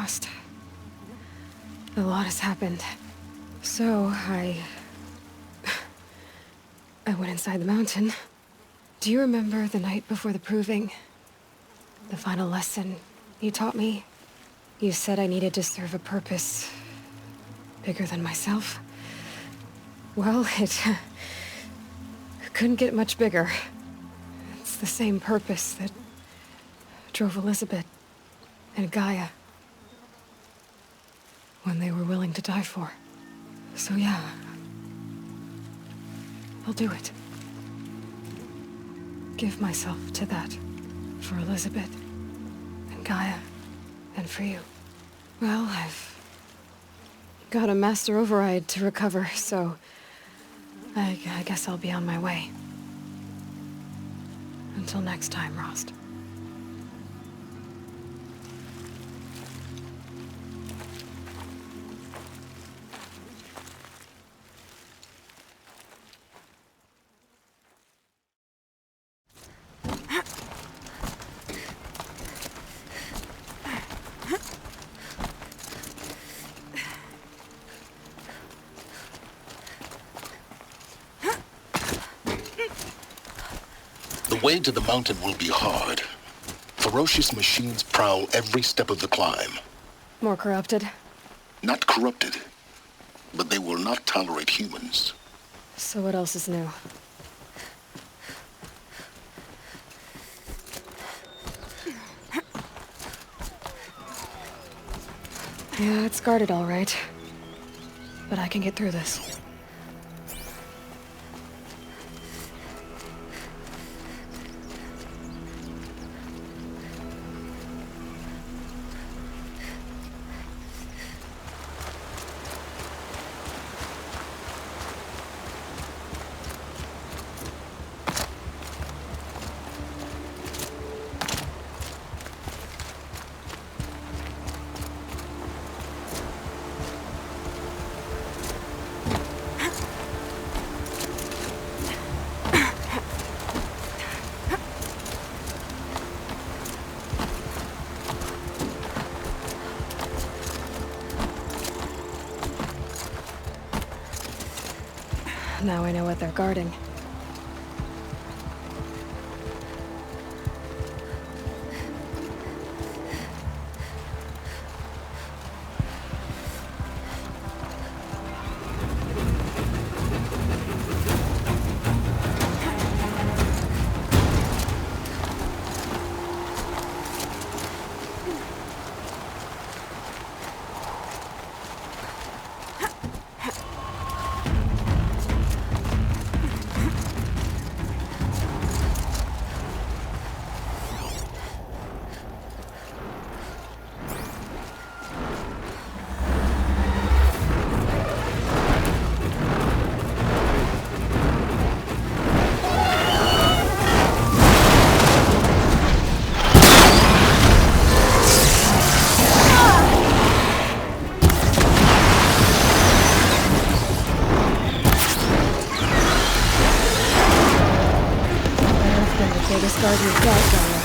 Rost. A lot has happened. So, I went inside the mountain. Do you remember the night before the proving? The final lesson you taught me? You said I needed to serve a purpose bigger than myself. Well, it couldn't get much bigger. It's the same purpose that drove Elizabeth and Gaia when they were willing to die for. So yeah, I'll do it. Give myself to that. For Elizabeth, and Gaia, and for you. Well, I've got a master override to recover, so I guess I'll be on my way. Until next time, Rost. The way to the mountain will be hard. Ferocious machines prowl every step of the climb. More corrupted? Not corrupted, but they will not tolerate humans. So what else is new? Yeah, it's guarded all right. But I can get through this. Now I know what they're guarding. Biggest guard you've got, Gaia.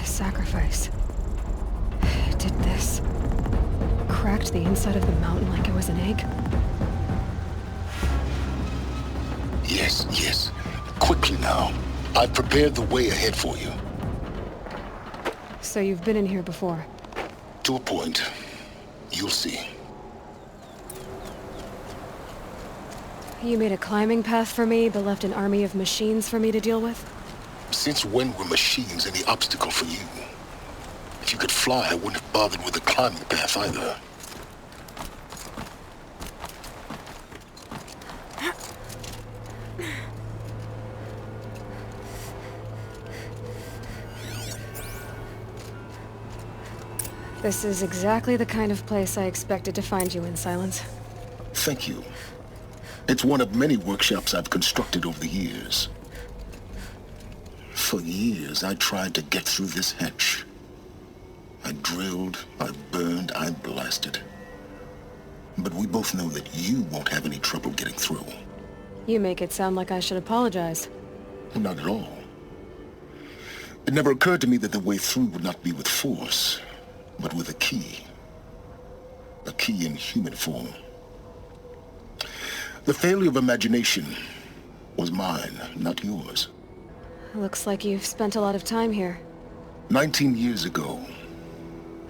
Sacrifice. It did this. Cracked the inside of the mountain like it was an egg. Yes. Quickly now. I've prepared the way ahead for you. So you've been in here before? To a point. You'll see. You made a climbing path for me, but left an army of machines for me to deal with? Since when were machines any obstacle for you? If you could fly, I wouldn't have bothered with the climbing path either. This is exactly the kind of place I expected to find you in, Silence. Thank you. It's one of many workshops I've constructed over the years. For years, I tried to get through this hatch. I drilled, I burned, I blasted. But we both know that you won't have any trouble getting through. You make it sound like I should apologize. Not at all. It never occurred to me that the way through would not be with force, but with a key. A key in human form. The failure of imagination was mine, not yours. Looks like you've spent a lot of time here. 19 years ago,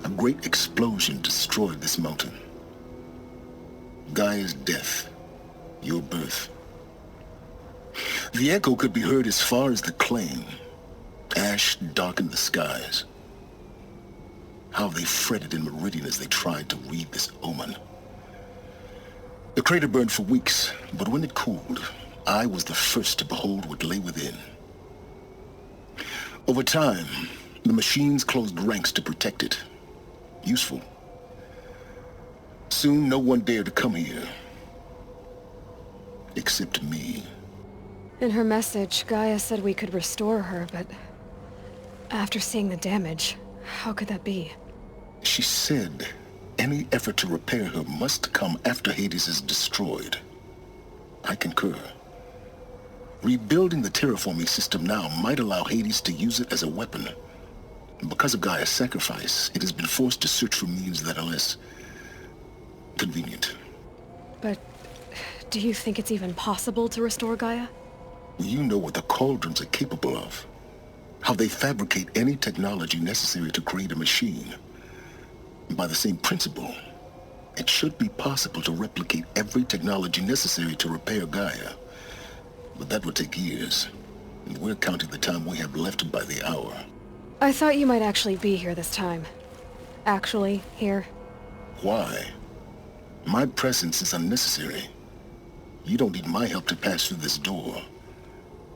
a great explosion destroyed this mountain. Gaia's death, your birth. The echo could be heard as far as the Claim. Ash darkened the skies. How they fretted in Meridian as they tried to read this omen. The crater burned for weeks, but when it cooled, I was the first to behold what lay within. Over time, the machines closed ranks to protect it. Useful. Soon, no one dared to come here. Except me. In her message, Gaia said we could restore her, but... after seeing the damage, how could that be? She said any effort to repair her must come after Hades is destroyed. I concur. Rebuilding the terraforming system now might allow Hades to use it as a weapon. Because of Gaia's sacrifice, it has been forced to search for means that are less convenient. But do you think it's even possible to restore Gaia? You know what the Cauldrons are capable of. How they fabricate any technology necessary to create a machine. By the same principle, it should be possible to replicate every technology necessary to repair Gaia. But that would take years. And we're counting the time we have left by the hour. I thought you might actually be here this time. Actually, here. Why? My presence is unnecessary. You don't need my help to pass through this door.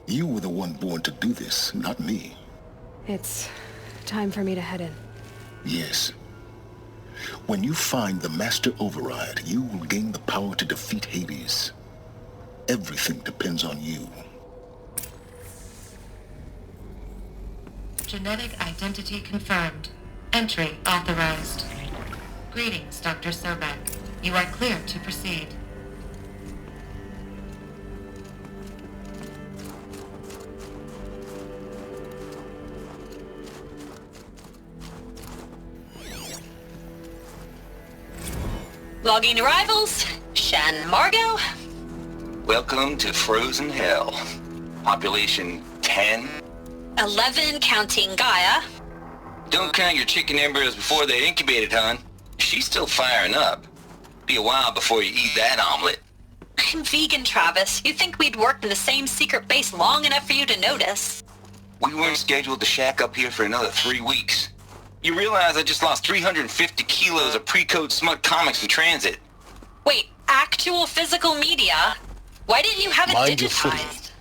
You were the one born to do this, not me. It's time for me to head in. Yes. When you find the Master Override, you will gain the power to defeat Hades. Everything depends on you. Genetic identity confirmed. Entry authorized. Greetings, Dr. Sobek. You are clear to proceed. Logging arrivals. Shen Margot. Welcome to Frozen Hell. Population 10. 11 counting Gaia. Don't count your chicken embryos before they're incubated, hon. She's still firing up. Be a while before you eat that omelet. I'm vegan, Travis. You think we'd worked in the same secret base long enough for you to notice? We weren't scheduled to shack up here for another 3 weeks. You realize I just lost 350 kilos of pre-code smut comics in transit. Wait, actual physical media? Why didn't you have it Mind your digitized?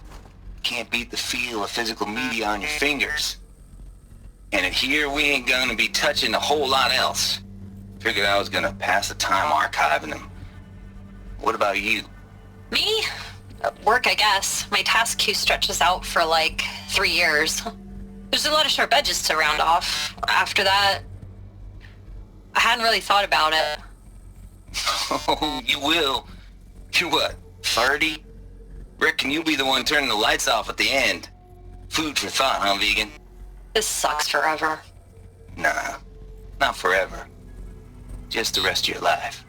Can't beat the feel of physical media on your fingers. And in here, we ain't gonna be touching a whole lot else. Figured I was gonna pass the time archiving them. What about you? Me? Work, I guess. My task queue stretches out for like 3 years. There's a lot of sharp edges to round off. After that, I hadn't really thought about it. Oh, you will. You're what, 30? Reckon you'll be the one turning the lights off at the end. Food for thought, huh, vegan? This sucks forever. Nah, not forever. Just the rest of your life.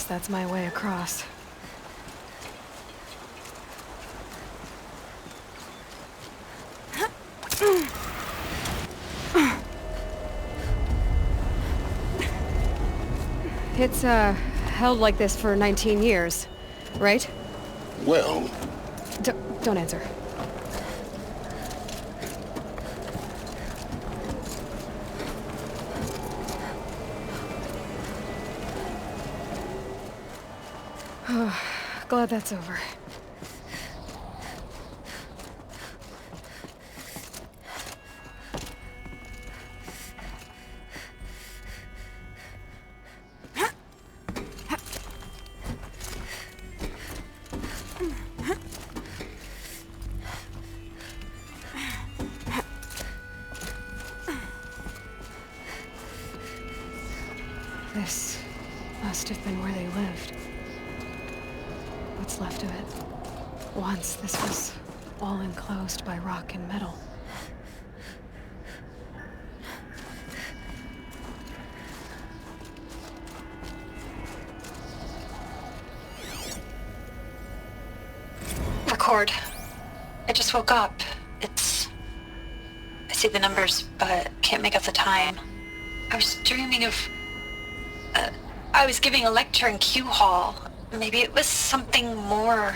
That's my way across. It's, held like this for 19 years, right? Well, Don't answer. Glad that's over. This must have been where they lived. What's left of it. Once this was all enclosed by rock and metal. Record. I just woke up. I see the numbers, but can't make out the time. I was dreaming of... I was giving a lecture in Q Hall. Maybe it was something more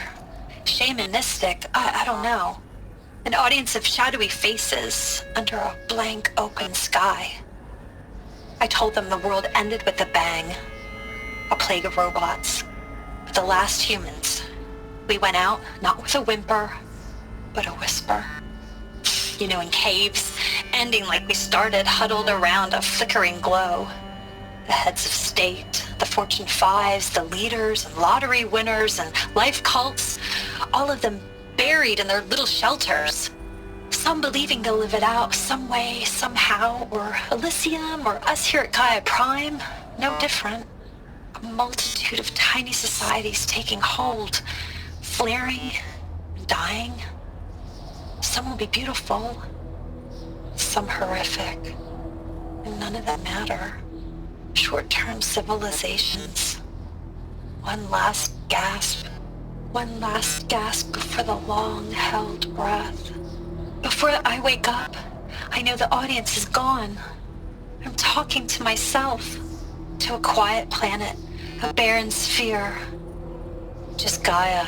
shamanistic. I don't know. An audience of shadowy faces under a blank open sky. I told them the world ended with a bang. A plague of robots. But the last humans. We went out, not with a whimper, but a whisper. You know, in caves, ending like we started, huddled around a flickering glow. The heads of state, the Fortune 5s, the leaders and lottery winners and life cults, all of them buried in their little shelters. Some believing they'll live it out some way, somehow, or Elysium, or us here at Gaia Prime, no different. A multitude of tiny societies taking hold, flaring, dying. Some will be beautiful, some horrific, and none of them matter. Short-term civilizations. One last gasp. One last gasp before the long-held breath. Before I wake up, I know the audience is gone. I'm talking to myself. To a quiet planet, a barren sphere. Just Gaia.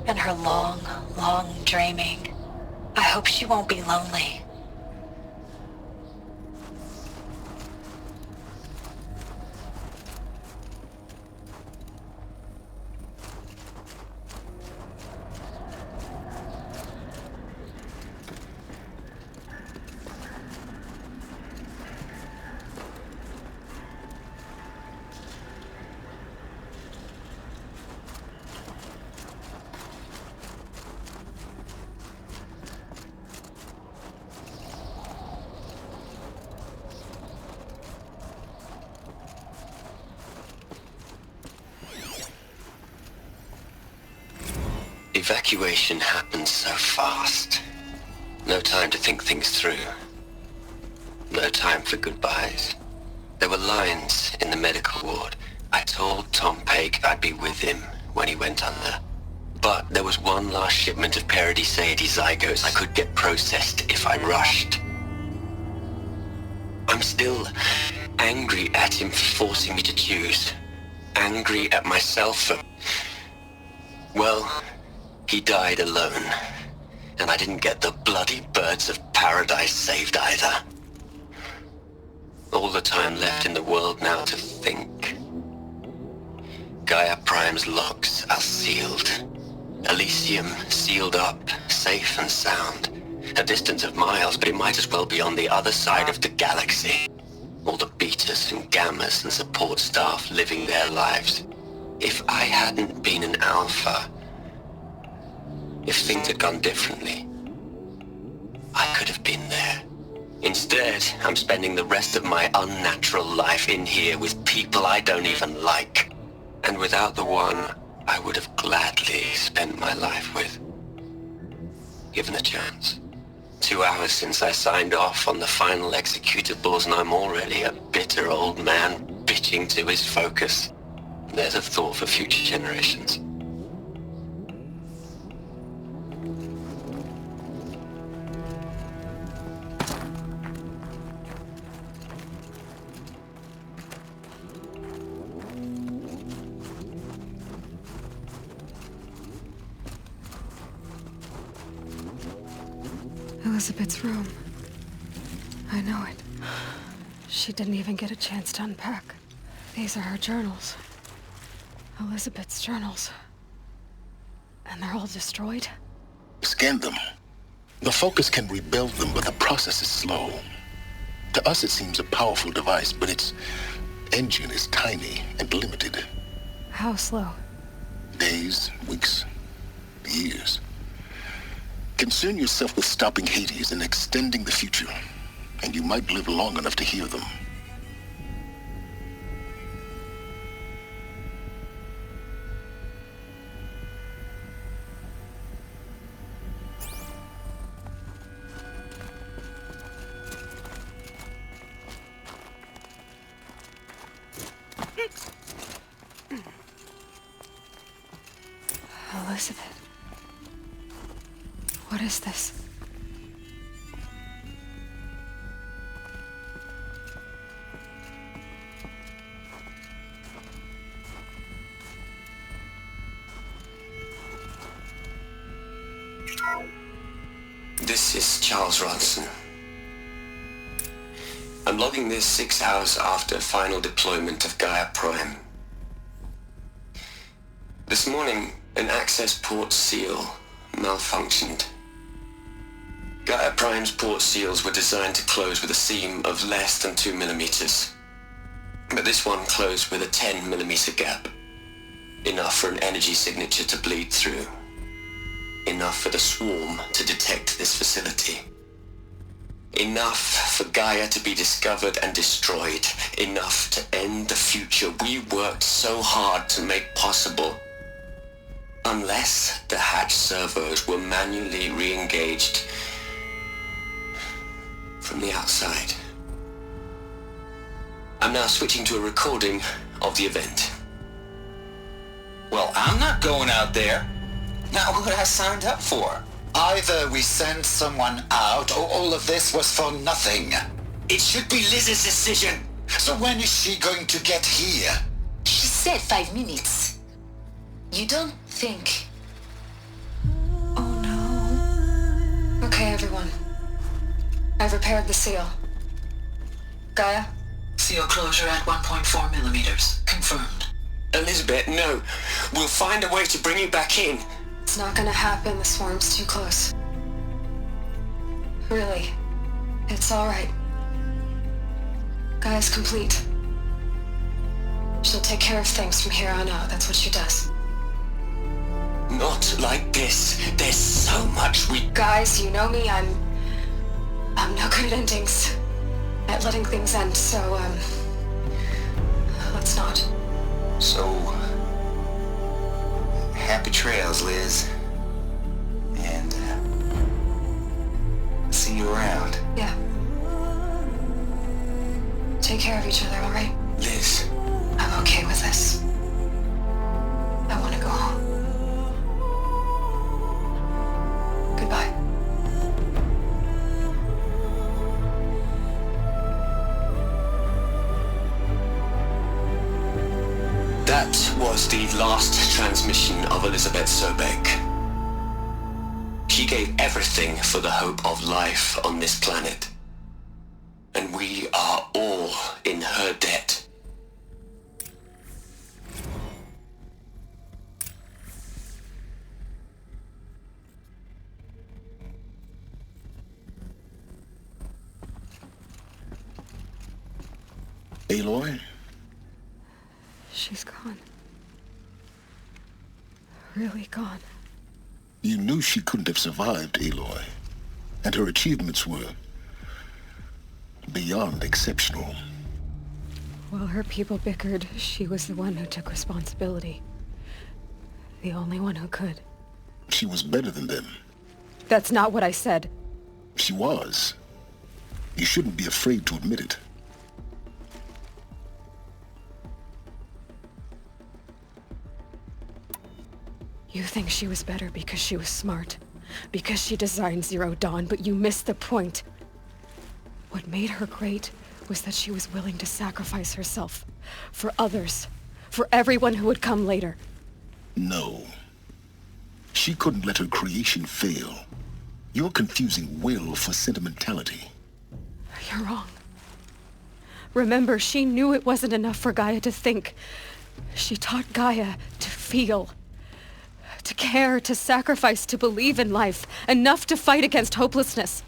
And her long, long dreaming. I hope she won't be lonely. Evacuation happened so fast. No time to think things through. No time for goodbyes. There were lines in the medical ward. I told Tom Paik I'd be with him when he went under. But there was one last shipment of Paradiseidae zygotes I could get processed if I rushed. I'm still angry at him for forcing me to choose. Angry at myself for... Well, he died alone. And I didn't get the bloody birds of paradise saved either. All the time left in the world now to think. Gaia Prime's locks are sealed. Elysium sealed up, safe and sound. A distance of miles, but it might as well be on the other side of the galaxy. All the betas and gammas and support staff living their lives. If I hadn't been an alpha, if things had gone differently, I could have been there. Instead, I'm spending the rest of my unnatural life in here with people I don't even like. And without the one I would have gladly spent my life with. Given a chance. 2 hours since I signed off on the final executables and I'm already a bitter old man bitching to his focus. There's a thought for future generations. Elizabeth's room. I know it. She didn't even get a chance to unpack. These are her journals. Elizabeth's journals. And they're all destroyed? Scan them. The Focus can rebuild them, but the process is slow. To us, it seems a powerful device, but its engine is tiny and limited. How slow? Days, weeks, years. Concern yourself with stopping Hades and extending the future, and you might live long enough to hear them. Elizabeth. What is this? This is Charles Ronson. I'm logging this 6 hours after final deployment of Gaia Prime. This morning, an access port seal malfunctioned. Gaia Prime's port seals were designed to close with a seam of less than 2 millimeters. But this one closed with a 10 millimeter gap. Enough for an energy signature to bleed through. Enough for the swarm to detect this facility. Enough for Gaia to be discovered and destroyed. Enough to end the future we worked so hard to make possible. Unless the hatch servos were manually re-engaged from the outside. I'm now switching to a recording of the event. Well, I'm not going out there. Not what I signed up for. Either we send someone out, or all of this was for nothing. It should be Liz's decision. So when is she going to get here? She said 5 minutes. You don't think... Oh no. Okay, everyone. I've repaired the seal. Gaia? Seal closure at 1.4 millimeters. Confirmed. Elizabeth, no. We'll find a way to bring you back in. It's not gonna happen. The swarm's too close. Really. It's alright. Gaia's complete. She'll take care of things from here on out. That's what she does. Not like this. There's so much we... Guys, you know me. I'm no good at endings. At letting things end, so, let's not. So, happy trails, Liz. And, see you around. Yeah. Take care of each other, alright? Liz. I'm okay with this. I want to go home. Goodbye. That was the last transmission of Elizabeth Sobeck. She gave everything for the hope of life on this planet. And we are all in her debt. Aloy? She's gone. Really gone. You knew she couldn't have survived, Aloy. And her achievements were beyond exceptional. While her people bickered, she was the one who took responsibility. The only one who could. She was better than them. That's not what I said. She was. You shouldn't be afraid to admit it. You think she was better because she was smart, because she designed Zero Dawn, but you missed the point. What made her great was that she was willing to sacrifice herself for others, for everyone who would come later. No. She couldn't let her creation fail. You're confusing will for sentimentality. You're wrong. Remember, she knew it wasn't enough for Gaia to think. She taught Gaia to feel. To care, to sacrifice, to believe in life. Enough to fight against hopelessness.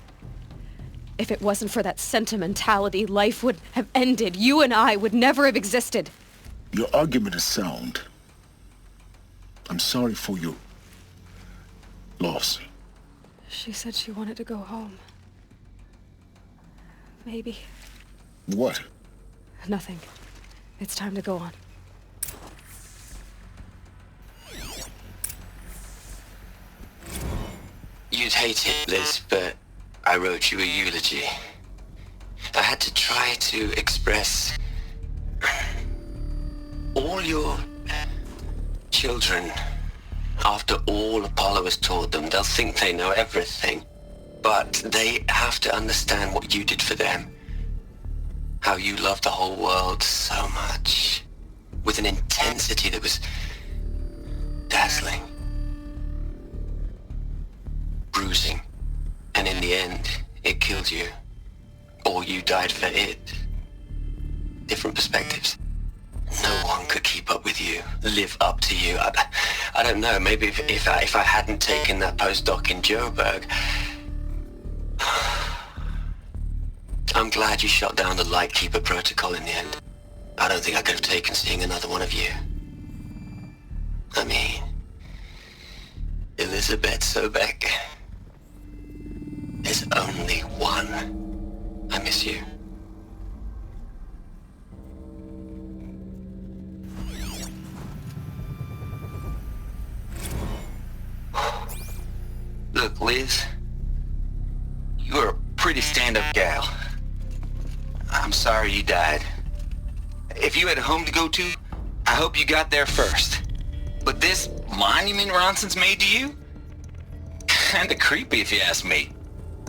If it wasn't for that sentimentality, life would have ended. You and I would never have existed. Your argument is sound. I'm sorry for your loss. She said she wanted to go home. Maybe. What? Nothing. It's time to go on. You'd hate it, Liz, but I wrote you a eulogy. I had to try to express all your children. After all Apollo has taught them, they'll think they know everything. But they have to understand what you did for them. How you loved the whole world so much. With an intensity that was dazzling. Bruising. And in the end, it killed you. Or you died for it. Different perspectives. No one could keep up with you, live up to you. I don't know, maybe if I hadn't taken that postdoc in Joburg. I'm glad you shot down the Lightkeeper protocol in the end. I don't think I could have taken seeing another one of you. I mean, Elizabeth Sobek. There's only one. I miss you. Look, Liz, you're a pretty stand-up gal. I'm sorry you died. If you had a home to go to, I hope you got there first. But this monument Ronson's made to you? Kinda creepy if you ask me.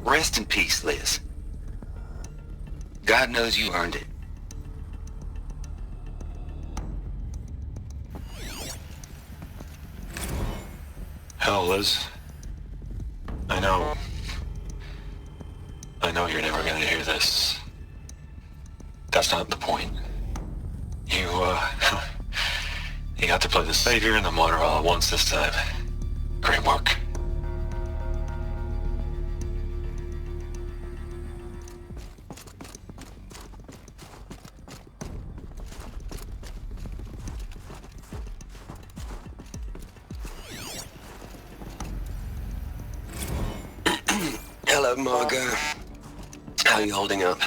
Rest in peace, Liz. God knows you earned it. Hell, Liz. I know you're never gonna hear this. That's not the point. You got to play the savior and the martyr all at once this time. Great work. Hello, Margot. How are you holding up?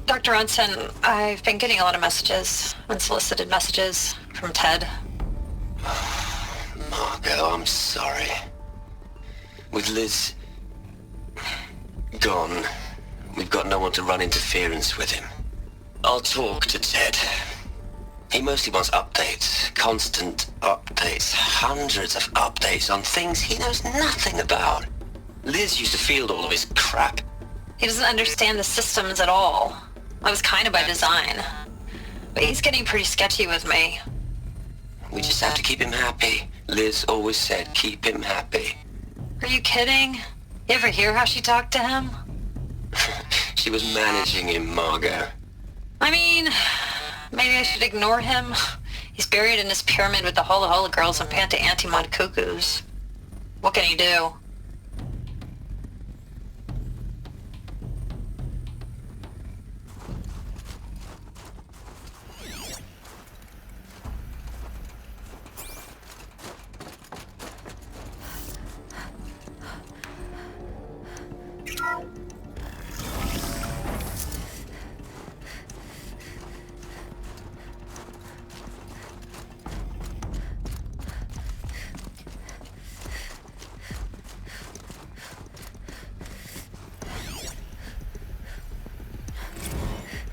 Dr. Ronson, I've been getting a lot of messages, unsolicited messages from Ted. Margot, I'm sorry. With Liz gone, we've got no one to run interference with him. I'll talk to Ted. He mostly wants updates, constant updates, hundreds of updates on things he knows nothing about. Liz used to field all of his crap. He doesn't understand the systems at all. That was kind of by design. But he's getting pretty sketchy with me. We just have to keep him happy. Liz always said, keep him happy. Are you kidding? You ever hear how she talked to him? She was managing him, Margot. I mean, maybe I should ignore him. He's buried in his pyramid with the Hola Hola girls and Panta Antimod cuckoos. What can he do?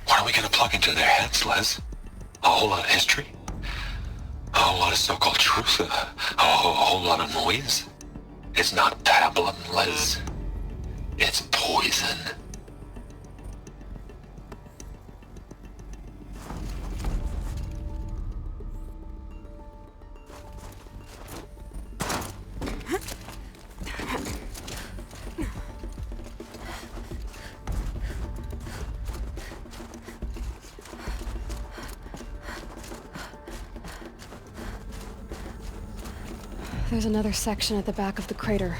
What are we gonna plug into their heads, Liz? A whole lot of history? A whole lot of so-called truth? A whole lot of noise? It's not pablum, Liz. It's poison. There's another section at the back of the crater.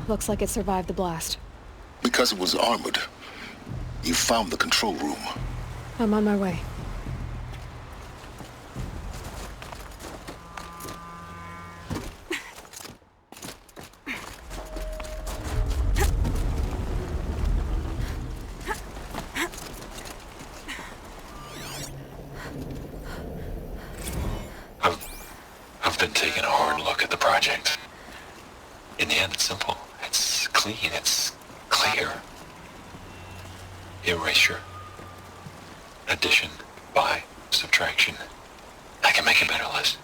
Looks like it survived the blast. Because it was armored, you found the control room. I'm on my way. I've been taking a hard look at the project. In the end, it's simple. It's clean. It's clear. Erasure. Addition. By. Subtraction. I can make it better, Liz.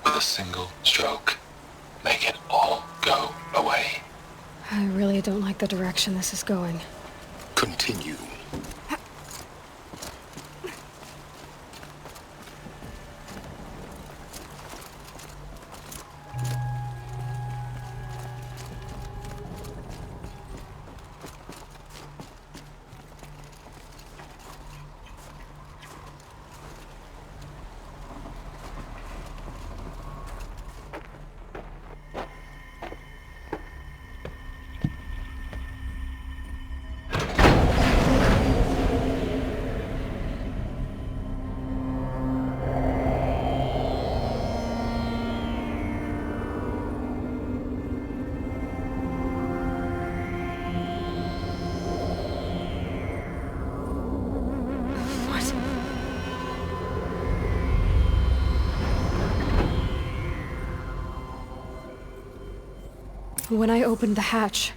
With a single stroke, make it all go away. I really don't like the direction this is going. Continue. When I opened the hatch,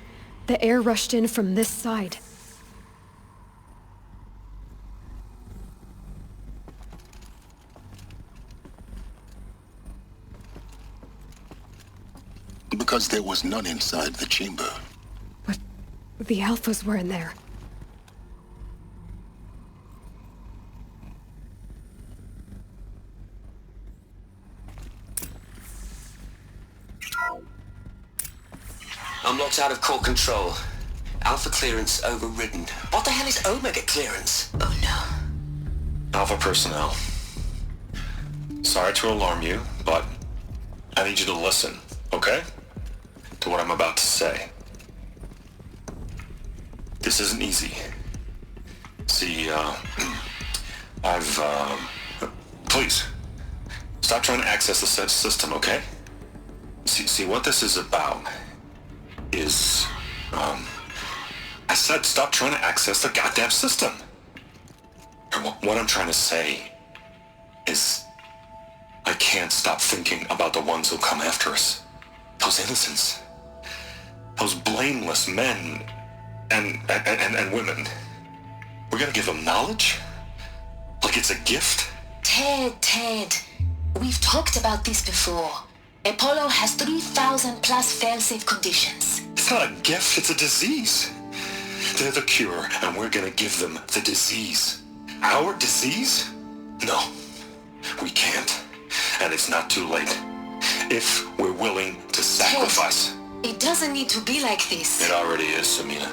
the air rushed in from this side. Because there was none inside the chamber. But the Alphas were in there. I'm locked out of core control. Alpha clearance overridden. What the hell is Omega clearance? Oh no. Alpha personnel. Sorry to alarm you, but I need you to listen, okay? To what I'm about to say. This isn't easy. See, please, stop trying to access the system, okay? See, what this is about is, I said stop trying to access the goddamn system. And what I'm trying to say is I can't stop thinking about the ones who'll come after us. Those innocents. Those blameless men and women. We're gonna give them knowledge? Like it's a gift? Ted. We've talked about this before. Apollo has 3,000 plus fail-safe conditions. It's not a gift, it's a disease. They're the cure, and we're gonna give them the disease. Our disease? No, we can't. And it's not too late. If we're willing to sacrifice. Ted, it doesn't need to be like this. It already is, Samina.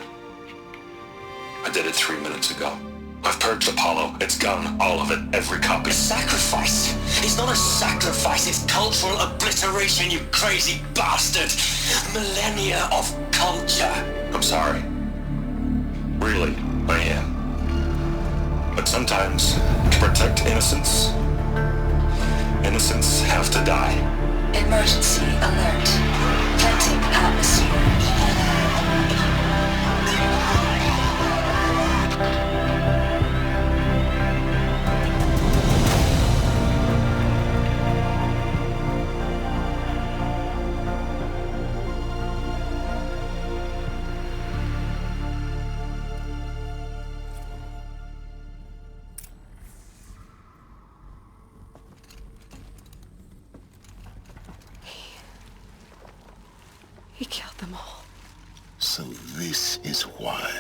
I did it 3 minutes ago. I've purged Apollo. It's gone, all of it, every copy. A sacrifice? It's not a sacrifice, it's cultural obliteration, you crazy bastard! Millennia of culture! I'm sorry. Really, I am. But sometimes, to protect innocence, innocents have to die. Emergency alert. Planting atmosphere. He killed them all. So this is why.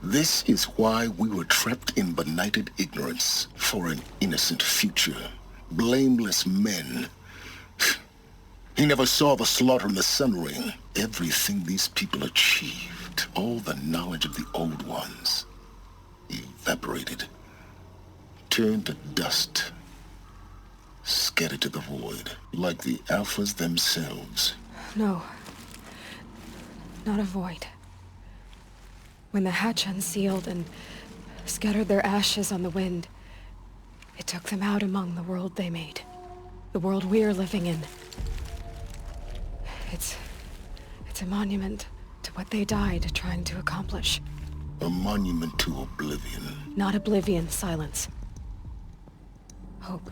This is why we were trapped in benighted ignorance for an innocent future. Blameless men. He never saw the slaughter in the Sun Ring. Everything these people achieved, all the knowledge of the old ones, evaporated, turned to dust, scattered to the void, like the Alphas themselves. No. Not a void. When the hatch unsealed and scattered their ashes on the wind, it took them out among the world they made. The world we're living in. It's a monument to what they died trying to accomplish. A monument to oblivion. Not oblivion, silence. Hope.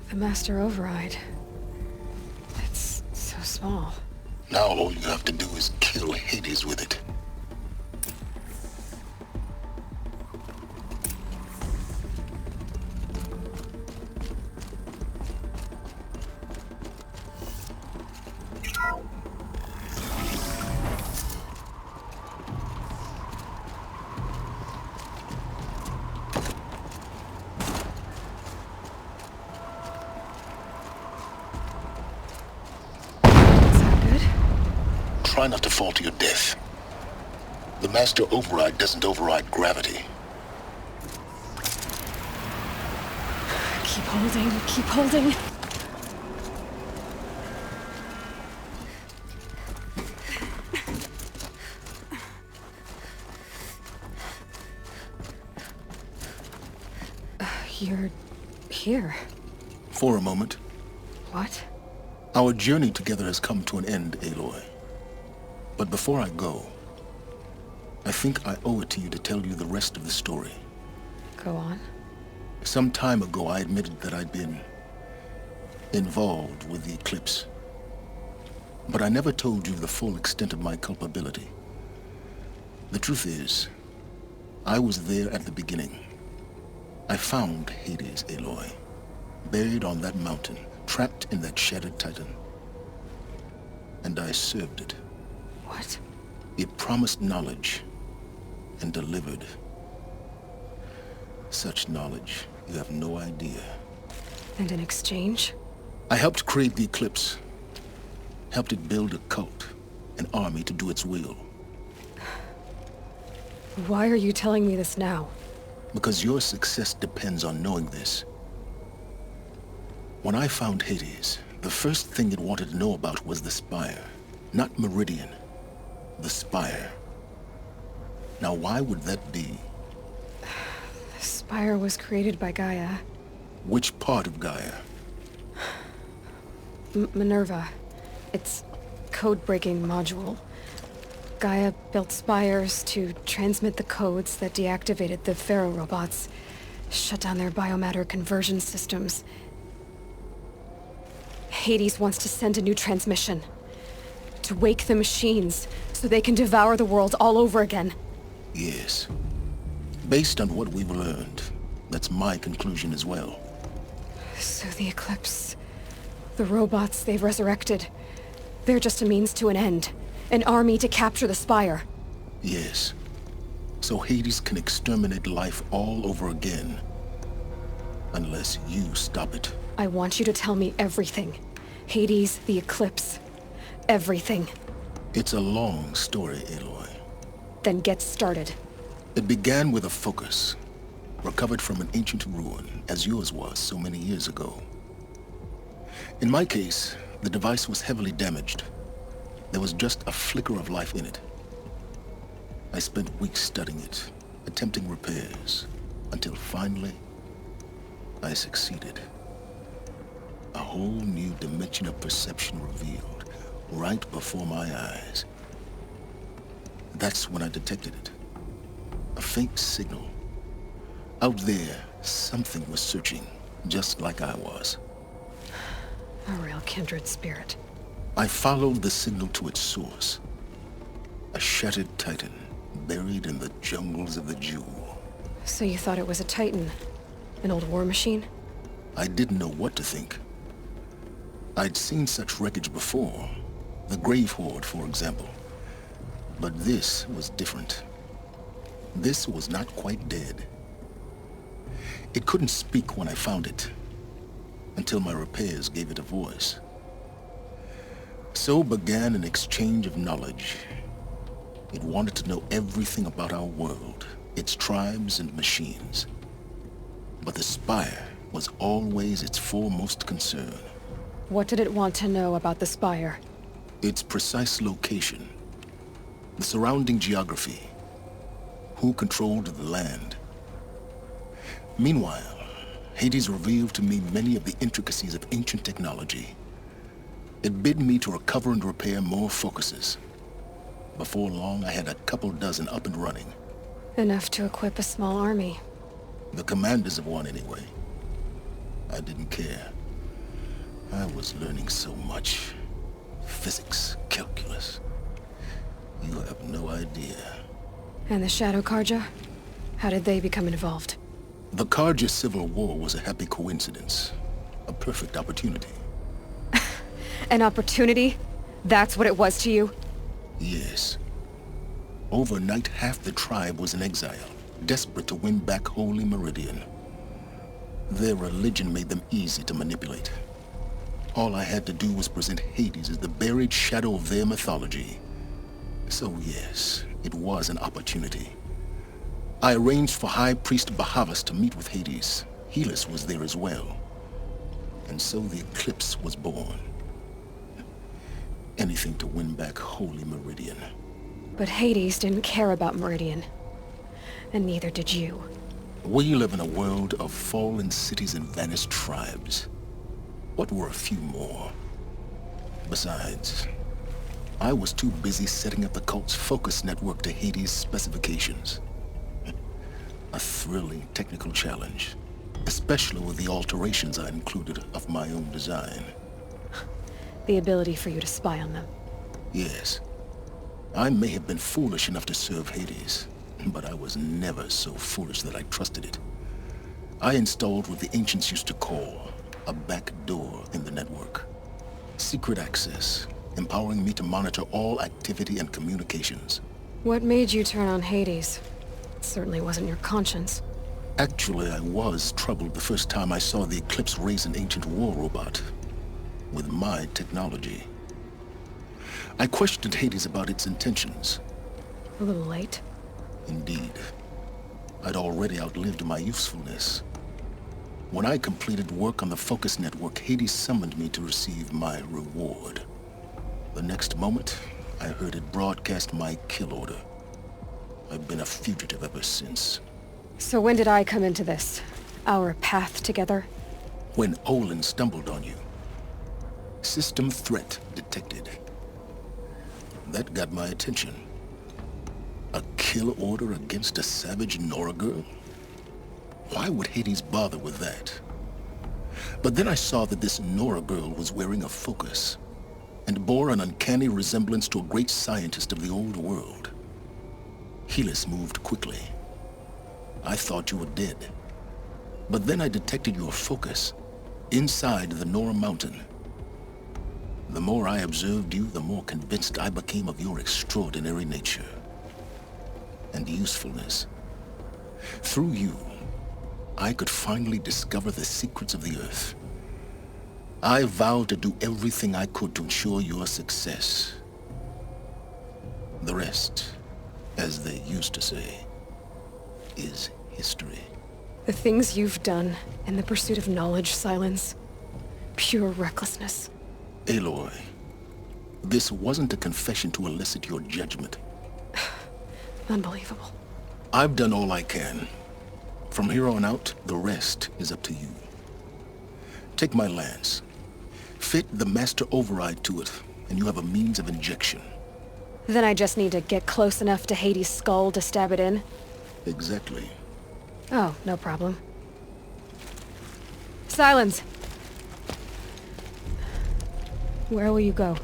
The Master Override. It's so small. Now all you have to do is kill Hades with it. Try not to fall to your death. The Master Override doesn't override gravity. Keep holding, keep holding. You're here. For a moment. What? Our journey together has come to an end, Aloy. But before I go, I think I owe it to you to tell you the rest of the story. Go on. Some time ago, I admitted that I'd been involved with the Eclipse. But I never told you the full extent of my culpability. The truth is, I was there at the beginning. I found Hades, Aloy, buried on that mountain, trapped in that shattered Titan. And I served it. What? It promised knowledge and delivered. Such knowledge, you have no idea. And in exchange? I helped create the Eclipse. Helped it build a cult, an army to do its will. Why are you telling me this now? Because your success depends on knowing this. When I found Hades, the first thing it wanted to know about was the Spire. Not Meridian. The Spire. Now why would that be? The Spire was created by Gaia. Which part of Gaia? Minerva. Its code-breaking module. Gaia built spires to transmit the codes that deactivated the Pharaoh robots, shut down their biomatter conversion systems. Hades wants to send a new transmission. To wake the machines, so they can devour the world all over again. Yes. Based on what we've learned, that's my conclusion as well. So the Eclipse, the robots they've resurrected, they're just a means to an end. An army to capture the Spire. Yes. So Hades can exterminate life all over again. Unless you stop it. I want you to tell me everything. Hades, the Eclipse. Everything. It's a long story, Aloy. Then get started. It began with a focus. Recovered from an ancient ruin, as yours was so many years ago. In my case, the device was heavily damaged. There was just a flicker of life in it. I spent weeks studying it, attempting repairs, until finally, I succeeded. A whole new dimension of perception revealed, right before my eyes. That's when I detected it. A faint signal. Out there, something was searching, just like I was. A real kindred spirit. I followed the signal to its source. A shattered Titan, buried in the jungles of the Jewel. So you thought it was a Titan? An old war machine? I didn't know what to think. I'd seen such wreckage before, the Grave Horde, for example. But this was different. This was not quite dead. It couldn't speak when I found it, until my repairs gave it a voice. So began an exchange of knowledge. It wanted to know everything about our world, its tribes and machines. But the Spire was always its foremost concern. What did it want to know about the Spire? Its precise location, the surrounding geography, who controlled the land. Meanwhile, Hades revealed to me many of the intricacies of ancient technology. It bid me to recover and repair more focuses. Before long, I had a couple dozen up and running. Enough to equip a small army. The commanders of one, anyway. I didn't care. I was learning so much. Physics, calculus. You have no idea. And the Shadow Carja? How did they become involved? The Carja Civil War was a happy coincidence. A perfect opportunity. An opportunity? That's what it was to you? Yes. Overnight, half the tribe was in exile, desperate to win back Holy Meridian. Their religion made them easy to manipulate. All I had to do was present Hades as the buried shadow of their mythology. So yes, it was an opportunity. I arranged for High Priest Bahavas to meet with Hades. Helis was there as well. And so the Eclipse was born. Anything to win back Holy Meridian. But Hades didn't care about Meridian. And neither did you. We live in a world of fallen cities and vanished tribes. What were a few more? Besides, I was too busy setting up the cult's focus network to Hades' specifications. A thrilling technical challenge, especially with the alterations I included of my own design. The ability for you to spy on them. Yes. I may have been foolish enough to serve Hades, but I was never so foolish that I trusted it. I installed what the ancients used to call a back door in the network. Secret access, empowering me to monitor all activity and communications. What made you turn on Hades? It certainly wasn't your conscience. Actually, I was troubled the first time I saw the Eclipse raise an ancient war robot. With my technology. I questioned Hades about its intentions. A little late. Indeed. I'd already outlived my usefulness. When I completed work on the Focus Network, Hades summoned me to receive my reward. The next moment, I heard it broadcast my kill order. I've been a fugitive ever since. So when did I come into this? Our path together? When Olin stumbled on you. System threat detected. That got my attention. A kill order against a savage Nora girl? Why would Hades bother with that? But then I saw that this Nora girl was wearing a focus, and bore an uncanny resemblance to a great scientist of the old world. Helis moved quickly. I thought you were dead. But then I detected your focus, inside the Nora Mountain. The more I observed you, the more convinced I became of your extraordinary nature and usefulness. Through you, I could finally discover the secrets of the Earth. I vowed to do everything I could to ensure your success. The rest, as they used to say, is history. The things you've done in the pursuit of knowledge, Silence. Pure recklessness. Aloy, this wasn't a confession to elicit your judgment. Unbelievable. I've done all I can. From here on out, the rest is up to you. Take my lance. Fit the master override to it, and you have a means of injection. Then I just need to get close enough to Hades' skull to stab it in? Exactly. Oh, no problem. Silence! Where will you go?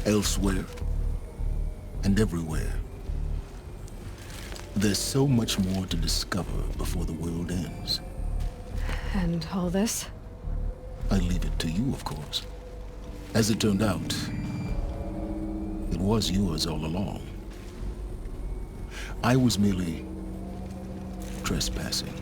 Elsewhere. And everywhere. There's so much more to discover before the world ends. And all this? I leave it to you, of course. As it turned out, it was yours all along. I was merely trespassing.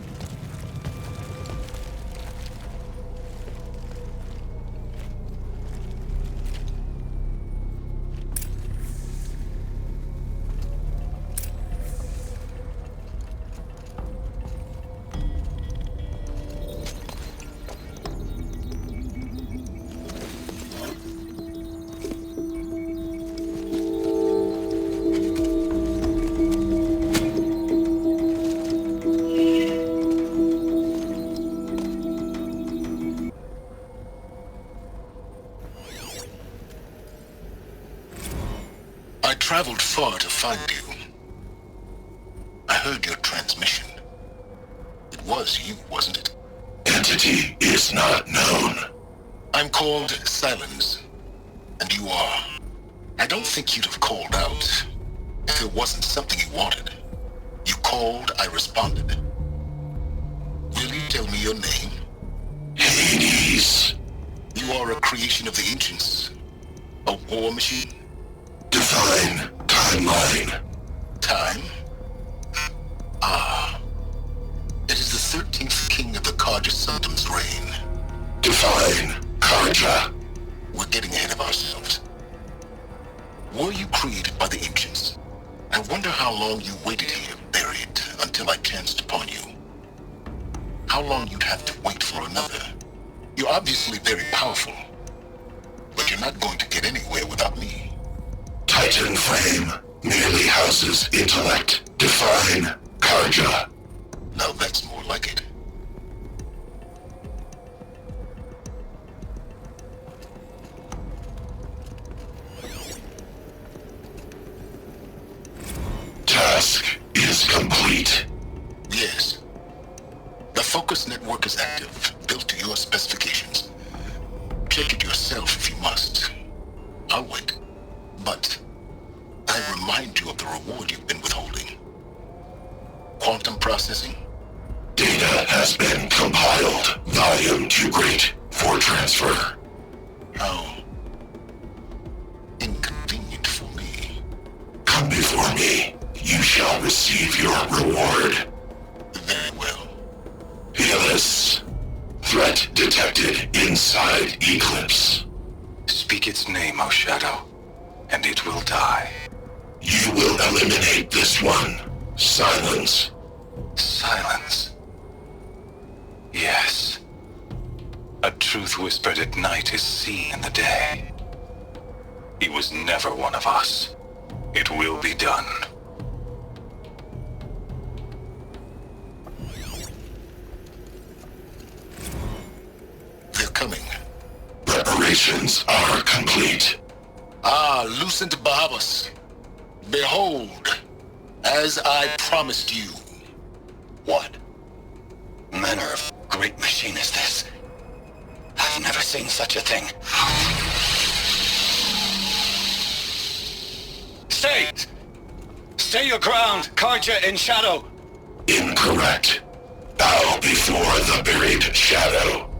I traveled far to find you. I heard your transmission. It was you, wasn't it? Entity is not known. I'm called Silence, and you are. I don't think you'd have called out if it wasn't something you wanted. You called, I responded. Will you tell me your name? Hades. You are a creation of the ancients. A war machine? Divine timeline. Time? Ah. It is the 13th king of the Carja Sultan's reign. Divine Carja. We're getting ahead of ourselves. Were you created by the ancients? I wonder how long you waited here, buried, until I chanced upon you. How long you'd have to wait for another. You're obviously very powerful, but you're not going to get anywhere without me. Titan Flame merely houses intellect. Divine Carja. Now that's more like it. Task is complete. Yes. The Focus network is active, built to your specifications. Check it yourself if you must. I'll wait. But I remind you of the reward you've been withholding. Quantum processing? Data has been compiled. Volume too great for transfer. How inconvenient for me. Come before me. You shall receive your reward. Very well. Helis. Threat detected inside Eclipse. Speak its name, O Shadow, and it will die. You will eliminate this one. Silence. Silence. Yes. A truth whispered at night is seen in the day. He was never one of us. It will be done. They're coming. Preparations are complete. Ah, Lucent Bahavas. Behold, as I promised you. What manner of great machine is this? I've never seen such a thing. Stay! Stay your ground, Carja in Shadow! Incorrect. Bow before the buried shadow.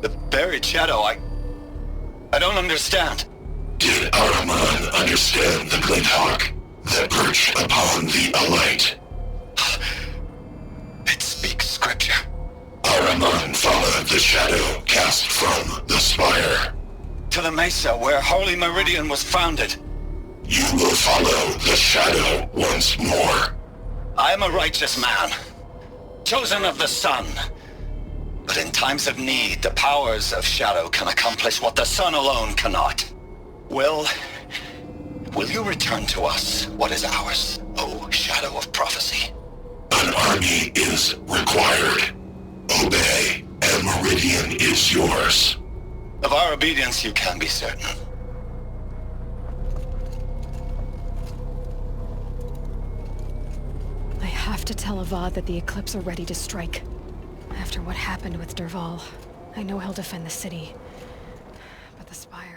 The buried shadow, I don't understand. Did Ahriman understand the glint hawk that perched upon the alight? It speaks scripture. Ahriman followed the shadow cast from the spire. To the mesa where Holy Meridian was founded. You will follow the shadow once more. I am a righteous man, chosen of the sun. But in times of need, the powers of shadow can accomplish what the sun alone cannot. Will you return to us what is ours, O Shadow of Prophecy? An army is required. Obey, and Meridian is yours. Of our obedience you can be certain. I have to tell Avad that the Eclipse are ready to strike. After what happened with Dervahl, I know he'll defend the city. But the Spire...